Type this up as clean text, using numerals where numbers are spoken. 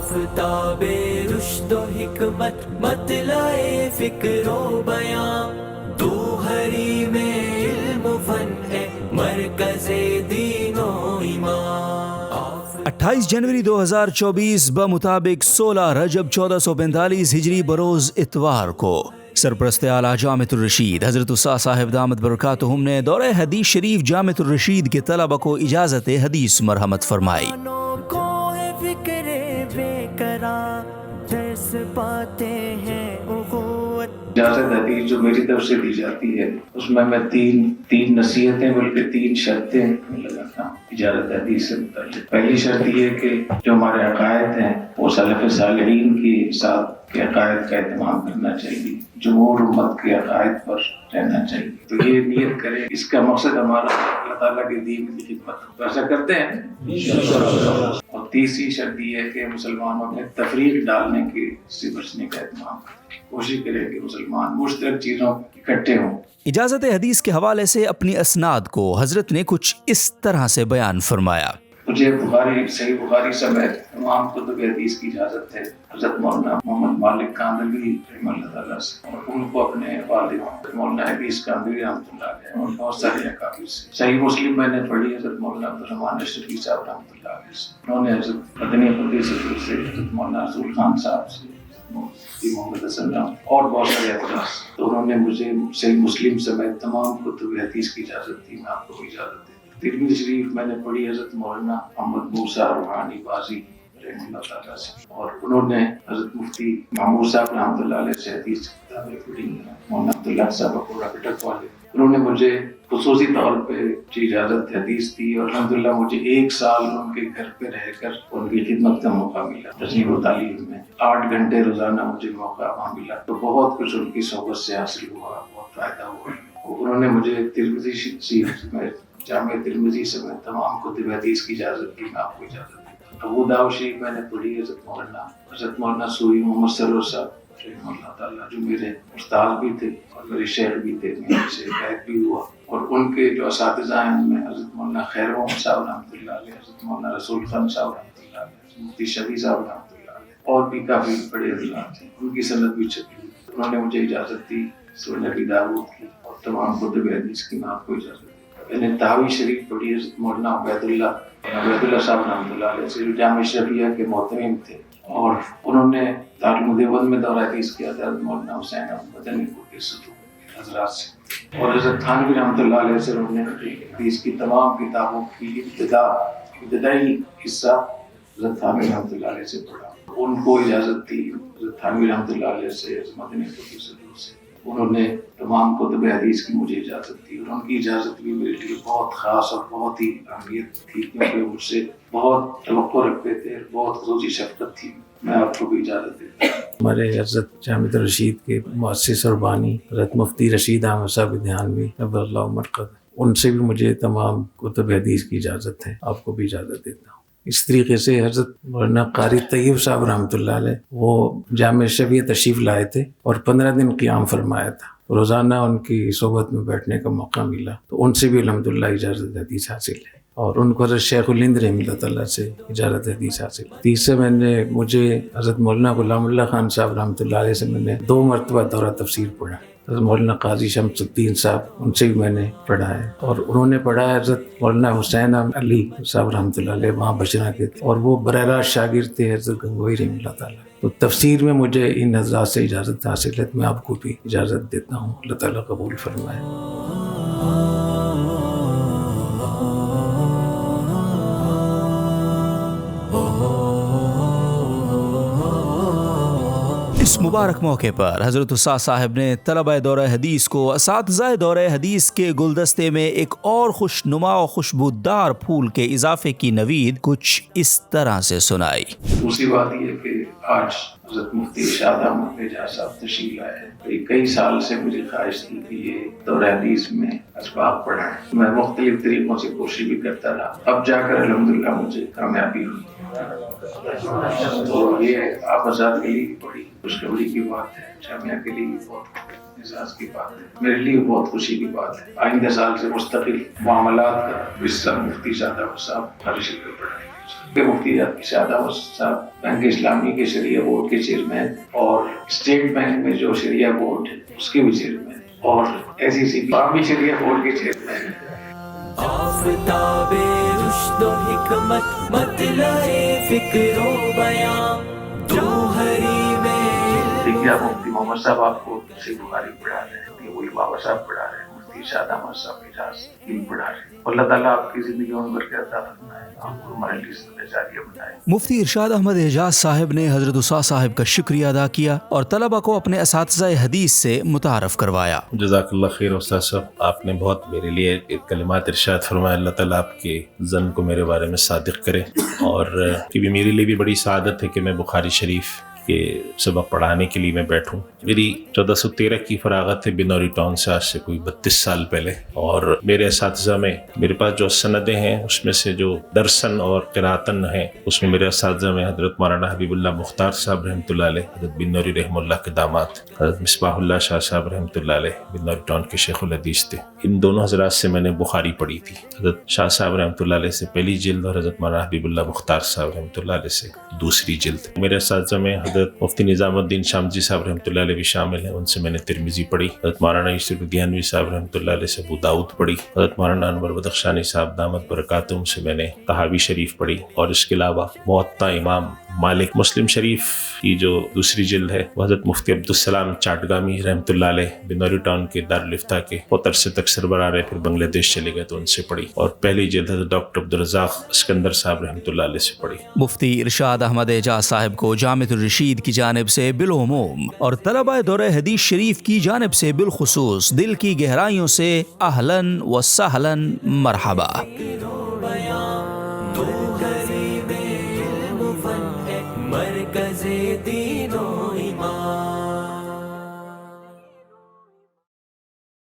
آفتاب رشد و حکمت مطلع فکر و بیان، تو حریم علم و فن ہے مرکز دین و ایمان۔ 28 جنوری 2024 بمطابق 16 رجب 1445 ہجری بروز اتوار کو سرپرست اعلیٰ جامعۃ الرشید حضرت استاد صاحب دامت برکاتہم نے دورہ حدیث شریف جامعۃ الرشید کے طلبہ کو اجازت حدیث مرحمت فرمائی۔ فکر بے قرار درس پاتے ہیں اخوت۔ اجازت حدیث جو میری طرف سے دی جاتی ہے اس میں تین نصیحتیں بلکہ 3 شرطیں لگاتا ہوں اجازت حدیث سے متعلق۔ پہلی شرط یہ کہ جو ہمارے عقائد ہیں وہ سلف صالحین کے ساتھ کے عقائد کا اہتمام کرنا چاہیے، جمہور امت کے عقائد پر رہنا چاہیے۔ تو یہ نیت کریں، اس کا مقصد ہمارا اللہ تعالیٰ کے دین کی خدمت۔ تو ایسا کرتے ہیں۔ اور تیسری شرط یہ ہے کہ مسلمانوں میں تفریق ڈالنے سے بچنے کا اہتمام کریں، کوشش کریں کہ مسلمان مشترک چیزوں اکٹھے ہوں۔ اجازت حدیث کے حوالے سے اپنی اسناد کو حضرت نے کچھ اس طرح سے بیان فرمایا۔ مجھے صحیح بخاری سمیت تمام کتب حدیث کی اجازت ہے حضرت مولانا محمد مالک کاندھلوی رحمہ اللہ تعالیٰ سے، اور ان کو اپنے والد مولانا حدیث کاندھلوی رحمۃ اللہ علیہ اور بہت سارے اکابر سے۔ صحیح مسلم میں نے پڑھی حضرت مولانا عبدالرحمن اشرفی صاحب رحمۃ اللہ علیہ سے، انہوں نے حضرت مدنی قدس سے حضرت مولانا رسول خان صاحب سے، مفتی محمد حسن رحمۃ اور بہت سارے افراد۔ تو انہوں نے مجھے صحیح مسلم سمیت تمام کتب حدیث کی اجازت دی، میں آپ کو بھی اجازت دی۔ ترمذی شریف میں نے پڑھی حضرت مولانا محمد موسیٰ روحانی بازی رحمۃ اللہ تعالیٰ سے، اور انہوں نے حضرت مفتی محمود صاحب رحمۃ اللہ علیہ سے حدیث کی کتابیں پڑھی ہیں، مولانا عبداللہ صاحب اکوڑا کٹک والے۔ انہوں نے مجھے خصوصی طور پہ اجازت حدیث دی، اور الحمدللہ مجھے 1 سال ان کے گھر پہ رہ کر ان کی خدمت کا موقع ملا۔ تشریح و تعلیم میں 8 گھنٹے روزانہ مجھے موقع وہاں ملا، تو بہت کچھ ان کی صحبت سے حاصل ہوا، بہت فائدہ ہوا۔ انہوں نے مجھے ترمذی شریف میں جامع ترمذی سے میں تمام کتب حدیث کی اجازت دی، میں آپ کو اجازت دی۔ ابو داؤد شریف میں نے پڑھی حضرت مولانا سوری محمد سرور صاحب رحمہ اللہ تعالیٰ، جو میرے استاد بھی تھے اور میرے شیخ بھی تھے، میرے سے بیعت بھی ہوا۔ اور ان کے جو اساتذہ ہیں ان میں حضرت مولانا خیر محمد صاحب رحمۃ اللہ علیہ، حضرت مولانا رسول خان صاحب رحمۃ اللہ علیہ، مفتی شفیع صاحب رحمۃ اللہ علیہ، اور بھی کافی بڑے حضرات تھے، ان کی سند بھی چھپی ہوئی۔ انہوں نے مجھے اجازت دی سنن ابی داؤد کی اور تمام کتب حدیث کی، میں آپ کو اجازت دی۔ میں نے تحوی شریف پڑھی حضرت مولانا عبید اللہ صاحب رحمۃ اللہ علیہ سے، جو جامع اشرفیہ کے محتمم تھے، اور انہوں نے دارالعلوم دیوبند میں دورہ حدیث کیا تھا حضرت مولانا حسین احمد مدنی کے حضرات سے، اور حضرت تھانوی رحمۃ اللہ علیہ سے انہوں نے حدیث کی تمام کتابوں کی ابتدائی حصہ حضرت تھانوی رحمۃ اللہ علیہ سے پڑھا۔ ان کو اجازت دی حضرت تھانوی رحمۃ اللہ علیہ سے، حضرت مدنی سے، انہوں نے تمام کتب حدیث کی مجھے اجازت دی، اور ان کی اجازت بھی میرے لیے بہت خاص اور بہت ہی اہمیت تھی، کیونکہ مجھ سے بہت توقع رکھتے تھے، بہت خصوصی شفقت تھی۔ میں آپ کو بھی اجازت دیتا ہوں۔ ہمارے حضرت جامعۃ الرشید کے مؤسس اور بانی حضرت مفتی رشید احمد صاحب دھیانوی نور اللہ مرقد، ان سے بھی مجھے تمام کتب حدیث کی اجازت ہے، آپ کو بھی اجازت دیتا ہوں۔ اس طریقے سے حضرت مولانا قاری طیب صاحب رحمۃ اللہ علیہ، وہ جامع اشرفیہ تشریف لائے تھے اور 15 دن قیام فرمایا تھا، روزانہ ان کی صحبت میں بیٹھنے کا موقع ملا، تو ان سے بھی الحمدللہ اجازت حدیث حاصل ہے، اور ان کو حضرت شیخ الہند رحمۃ اللہ تعالیٰ سے اجازت حدیث حاصل ہے۔ تیسرے مجھے حضرت مولانا غلام اللہ خان صاحب رحمۃ اللہ علیہ سے میں نے 2 مرتبہ دورہ تفسیر پڑھا۔ حضرت مولانا قاضی شمس الدین صاحب، ان سے بھی میں نے پڑھا ہے، اور انہوں نے پڑھا ہے حضرت مولانا حسین علی صاحب رحمۃ اللہ علیہ، وہاں بشرا کے تھے، اور وہ براہ راست شاگرد تھے حضرت گنگوئی رحمۃ اللہ تعالیٰ۔ تو تفسیر میں مجھے ان حضرات سے اجازت حاصل ہے، میں آپ کو بھی اجازت دیتا ہوں، اللہ تعالیٰ قبول فرمائے۔ اس مبارک موقع پر حضرت استاد صاحب نے طلبہ دورہ حدیث کو اساتذہ دورہ حدیث کے گلدستے میں ایک اور خوشنما و خوشبودار پھول کے اضافے کی نوید کچھ اس طرح سے سنائی۔ دوسری بات یہ کہ آج حضرت مفتی ارشاد احمد اعجاز صاحب تشریف لائے ہیں۔ کئی سال سے مجھے خواہش تھی کہ یہ دورہ حدیث میں اسباق پڑھائیں، میں مختلف طریقوں سے کوشش بھی کرتا رہا، اب جا کر الحمدللہ مجھے کامیابی ہوئی۔ تو یہ آپ حضرات کے لیے بڑی خوشخبری کی بات ہے، جامعہ کے لیے بہت اعزاز کی بات ہے، میرے لیے بہت خوشی کی بات ہے۔ آئندہ سال سے مستقل معاملات کا حصہ مفتی صاحب خارج کر پڑھائیں۔ کہ مفتی ارشاد احمد صاحب بینک اسلامی کے شریعہ بورڈ کے چیئرمین اور اسٹیٹ بینک میں جو شریعہ بورڈ ہے اس کے بھی چیئرمین اور ایسی عوامی شریعہ بورڈ کے چیئرمین ہیں۔ آفتاب رشد و حکمت مطلع فکر و بیان جوہری میں دیکھیے آپ مفتی محمد صاحب آپ کو صحیح بخاری پڑھا رہے ہیں، یہ وہی بابا صاحب پڑھا رہے ہیں، مفتی ارشاد احمد صاحب اجاز علم پڑھا رہے ہیں۔ اللہ تعالیٰ آپ کی زندگیوں میں برکت عطا فرمائے، آپ کو ہمارے لیے سنت جاریہ بنائے۔ مفتی ارشاد احمد اعجاز صاحب نے حضرت اسا صاحب کا شکریہ ادا کیا اور طلبہ کو اپنے اساتذہ حدیث سے متعارف کروایا۔ جزاک اللہ خیر استاد صاحب، آپ نے بہت میرے لیے ایک کلمات ارشاد فرمایا۔ اللہ تعالیٰ آپ کے ظن کو میرے بارے میں صادق کرے، اور کہ میرے لیے بھی بڑی سعادت ہے کہ میں بخاری شریف کے سبق پڑھانے کے لیے میں بیٹھوں۔ میری 1413 کی فراغت ہے بنوری ٹاؤن سے، آج سے کوئی 32 سال پہلے، اور میرے اساتذہ میں میرے پاس جو سندیں ہیں اس میں سے جو درسن اور قراتن ہیں اس میں میرے اساتذہ میں حضرت مولانا حبیب اللہ مختار صاحب رحمۃ اللہ علیہ، حضرت بنوری رحم اللہ کے داماد حضرت مصباح اللہ شاہ صاحب رحمۃ اللہ علیہ بنوری ٹاؤن کے شیخ الحدیث تھے۔ ان دونوں حضرات سے میں نے بخاری پڑھی تھی، حضرت شاہ صاحب رحمۃ اللہ علیہ سے پہلی جلد اور حضرت مولانا حبیب اللہ مختار صاحب رحمۃ اللہ علیہ سے دوسری جلد۔ میرے اساتذہ میں حضرت مفتی نظام الدین شامجی صاحب رحمۃ اللہ علیہ بھی شامل ہیں، ان سے میں نے ترمذی پڑھی۔ حضرت مولانا یوسف دیانوی صاحب رحمۃ اللہ علیہ سے ابو داؤد پڑھی۔ حضرت مولانا انور بدخشانی صاحب دامت برکاتہم سے میں نے طحاوی شریف پڑھی، اور اس کے علاوہ موطا امام مالک مسلم شریف کی جو دوسری جلد ہے وہ حضرت مفتی عبدالسلام چاٹگامی رحمۃ اللہ علیہ بنوری ٹاؤن کے دارالفتہ کے بہت عرصے تک سربراہ رہے، پھر بنگلہ دیش چلے گئے تو ان سے پڑھی، اور پہلی جلد حضرت ڈاکٹر عبدالرزاق اسکندر صاحب رحمۃ اللہ علیہ سے پڑھی۔ مفتی ارشاد احمد اعجاز صاحب کو جامعۃ الرشید کی جانب سے بالعموم اور طلبہ دورہ حدیث شریف کی جانب سے بالخصوص دل کی گہرائیوں سے اہلاً و سہلاً مرحبا۔ مرکز دین